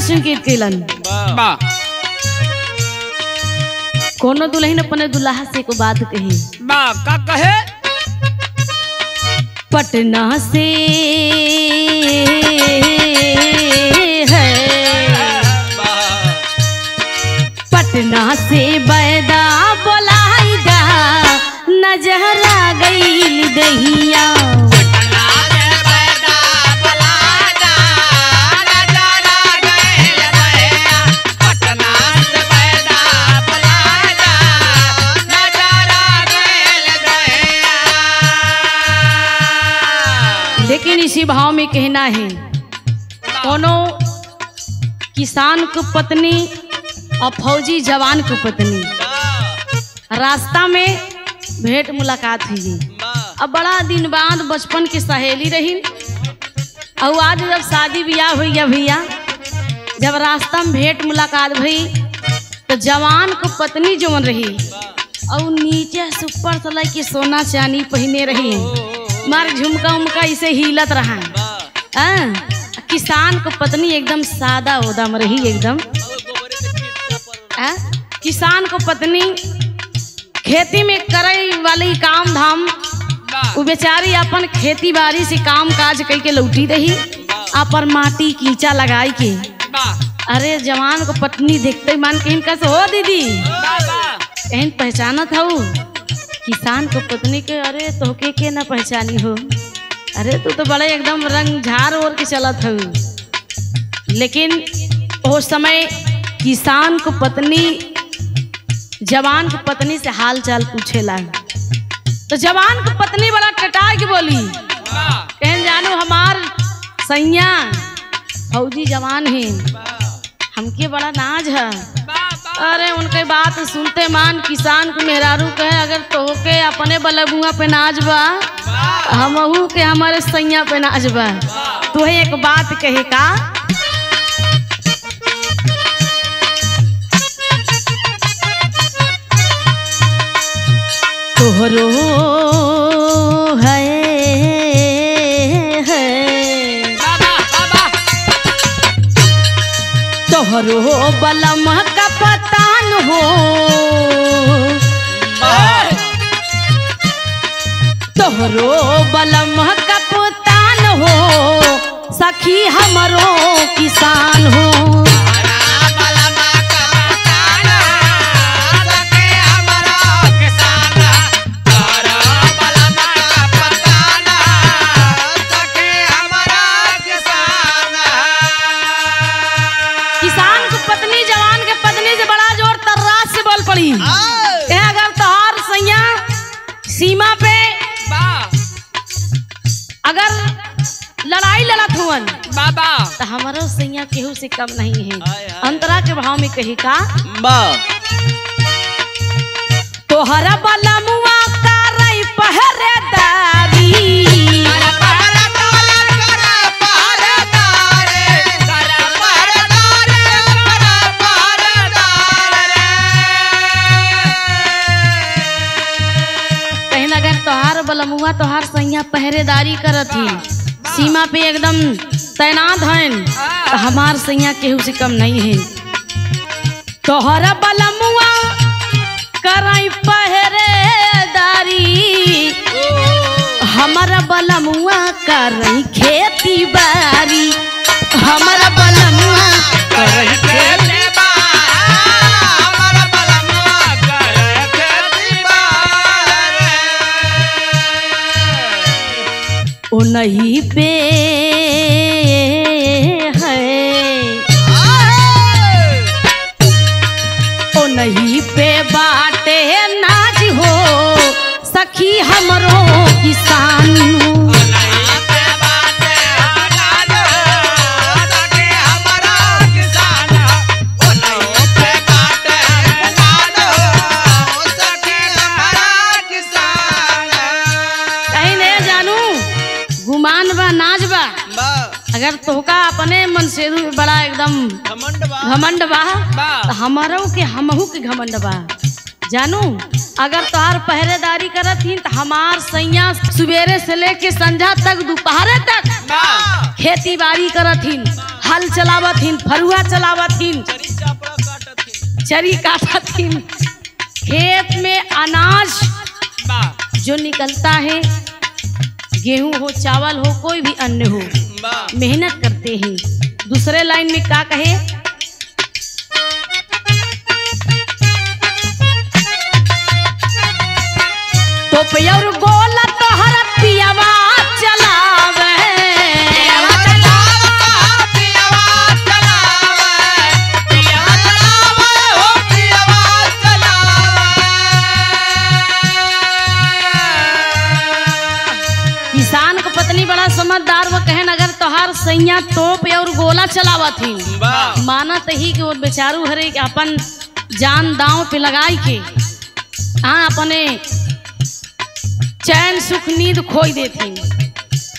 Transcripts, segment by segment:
संकेत कैलन। कोनो दुल्हन अपने दुल्हा से को बात कही। का कहे? पटना से है, पटना से बैदा बोलाई दा, नजर आ गई दहिया। लेकिन इसी भाव में कहना है, कोनो किसान को पत्नी और फौजी जवान को पत्नी रास्ता में भेंट मुलाकात हुई। अब बड़ा दिन बाद बचपन की सहेली रही और आज जब शादी ब्याह हुई भैया, जब रास्ता में भेंट मुलाकात हुई तो जवान को पत्नी जवन रही और नीचे से ऊपर से लेके सोना चांदी पहने रही, मार झुमका उमका इसे हिलत रहा। किसान को पत्नी एकदम सादा उदम रही एकदम। किसान को पत्नी खेती में करे वाली काम धाम, वो बेचारी अपन खेती बाड़ी से काम काज करके लौटी रही, अपन माटी कीचा लगाई के। अरे जवान को पत्नी देखते मान कहीं कैसे हो दीदी, कहीं पहचानत हूँ किसान को पत्नी के। अरे तो के ना पहचानी हो, अरे तू तो बड़े एकदम रंग झार ओर के चलत हो। लेकिन उस समय किसान को पत्नी जवान को पत्नी से हाल चाल पूछे लगा, तो जवान को पत्नी बड़ा कटा के बोली, कहन जानू हमार सैया फौजी जवान है, हमके बड़ा नाज है। अरे उनके बात सुनते मान किसान को मेहरारू कहे, अगर तोहके अपने बलबुआ पे नाज बा, हमहू के हमारे सैया पे नाज बा। तोहे एक बात कहे का, तोहरो है तोहरो बलम का पतान हो, तोहरो बलम का पतान हो, सखी हमरो किसान हो। अगर तोहार सैया सीमा पे अगर लड़ाई लड़त हुवन तो हमारो सैया केहू से कम नहीं है। अंतरा के भाव में कही का, तोहरा बलमुआ का रही पहरेदारी, बलमुआ तोहार सैया पहरेदारी करत ही, सीमा पे एकदम तैनात हैं, तो हमार सैया केहू से कम नहीं है। तोहरा बलमुआ करई पहरेदारी, हमारा बलमुआ करई खेती बारी, हमारा बलमुआ करई खेती ओ नहीं पे है, ओ नहीं पे बाटे नाज हो, सखी हमरो किसान हो। अगर तोहका अपने मन से बड़ा एकदम घमंड बा, तो हमारो के हमहू के घमंड बा। जानू अगर तोहार पहरेदारी करत ही तो हमार सैया सुबेरे से लेके संझा तक दोपहर तक खेती बाड़ी करत ही, हल चलावथिन, फरुआ चलावथिन, चरी काटथिन। खेत में अनाज जो निकलता है, गेहूं हो, चावल हो, कोई भी अन्न हो, मेहनत करते हैं। दूसरे लाइन में क्या कहे, तो प्योर गोला तोहर पियवा चलावे, किसान को पत्नी बड़ा समझदार, वो कहन अगर तोहार सैया तोप और गोला चलावथिन, मानत ही कि वो बेचारू हरे के अपन जान दांव पे लगाई के हाँ अपने चैन सुख नींद खोई देती।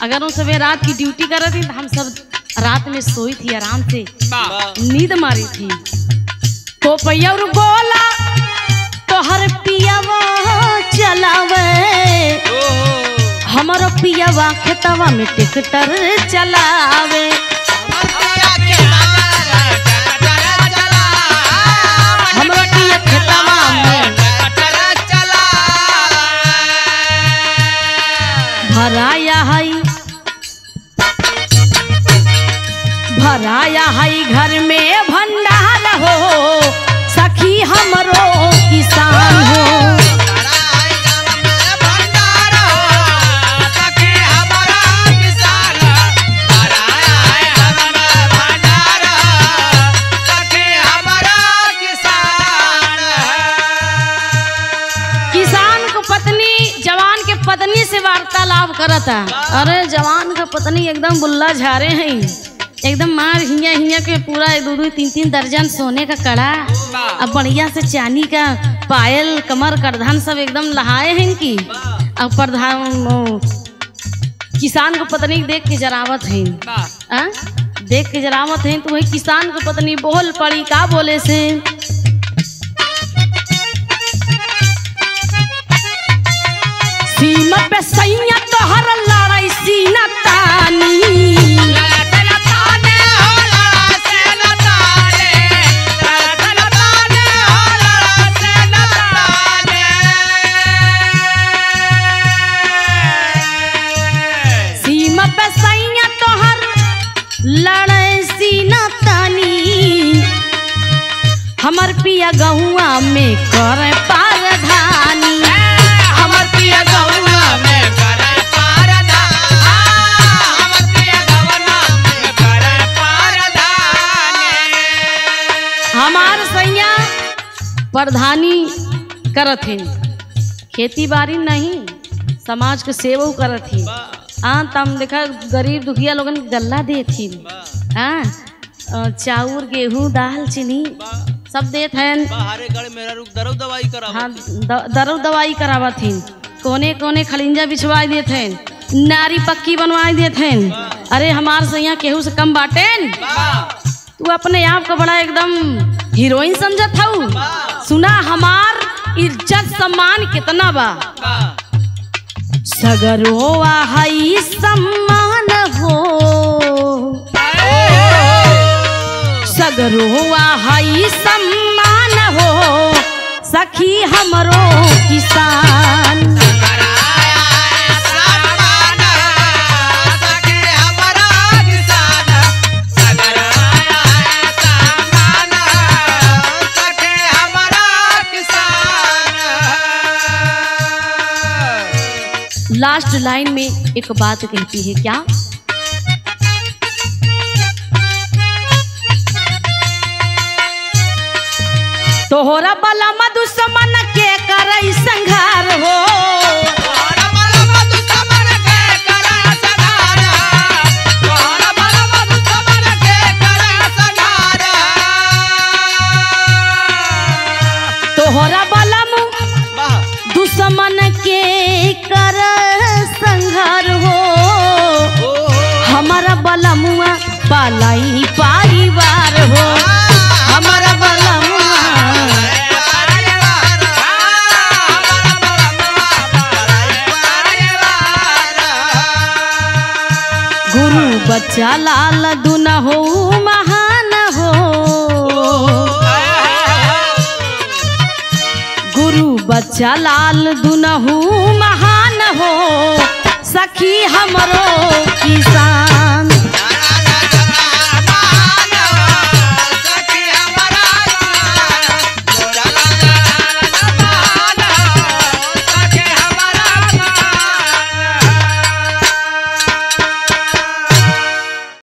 अगर वो सवेरे रात की ड्यूटी कर रही थी तो हम सब रात में सोई थी, आराम से नींद मारी थी। तो पैर गोला तोहर पियावा चलावे, हमारा पियावा खेतवा में ट्रैक्टर चलावे, हमारा पिया खेतवा में भराया है घर में भंडार हो, सखी हमरो किसान हो। किसान को पत्नी जवान के पत्नी से वार्तालाप करता। अरे जवान का पत्नी एकदम बुल्ला झारे हैं, एकदम मार हिया हिया के पूरा 2-2, 3-3 दर्जन सोने का कड़ा, अब बढ़िया से चांदी का पायल, कमर करधन सब एकदम लहाए हैं कि अब प्रधान किसान को पत्नी देख के जरावत है, देख के जरावत है। तो वही किसान को पत्नी बोल पड़ी, का बोले से, सीमा पे सैया तोहर लड़ाई सीना तानी, हमर पिया गहुआ में करे पारधानी, हमर पिया गहुआ में करे पारधानी, हमर पिया गहुआ में करे पारधानी। हमार सैया प्रधानी करत है, खेती बाड़ी नहीं, समाज के सेवा करत है। हाँ तम देखा गरीब दुखिया लोगन गल्ला देती, हाँ चाउर गेहूं दाल चीनी सब देत हैं। हाँ दरव दवाई करावत हैं, कोने कोने खलिंजा बिछवाई देत हैं, नारी पक्की बनवाई देत हैं। अरे हमार सैया केहू से कम बाटेन, तू अपने आप को बड़ा एकदम हीरोइन समझत हूँ। सुना हमार इज्जत सम्मान कितना बा, सगरोवा हई सम्मान हो, सगरोवा हई सम्मान हो, सखी हमरो किसान। लास्ट लाइन में एक बात कहती है, क्या, तोहरा बला दुश्मन के करई संघार हो, तोहरा बला दुश्मन के कर संघार हो, हमारा बलमुआ पालाई परिवार हो, हमारा बलमुआ गुरु बच्चा बच्चा लाल दुनहु महान हो, गुरु बच्चा लाल दुनहु महान हो, सखी हमरो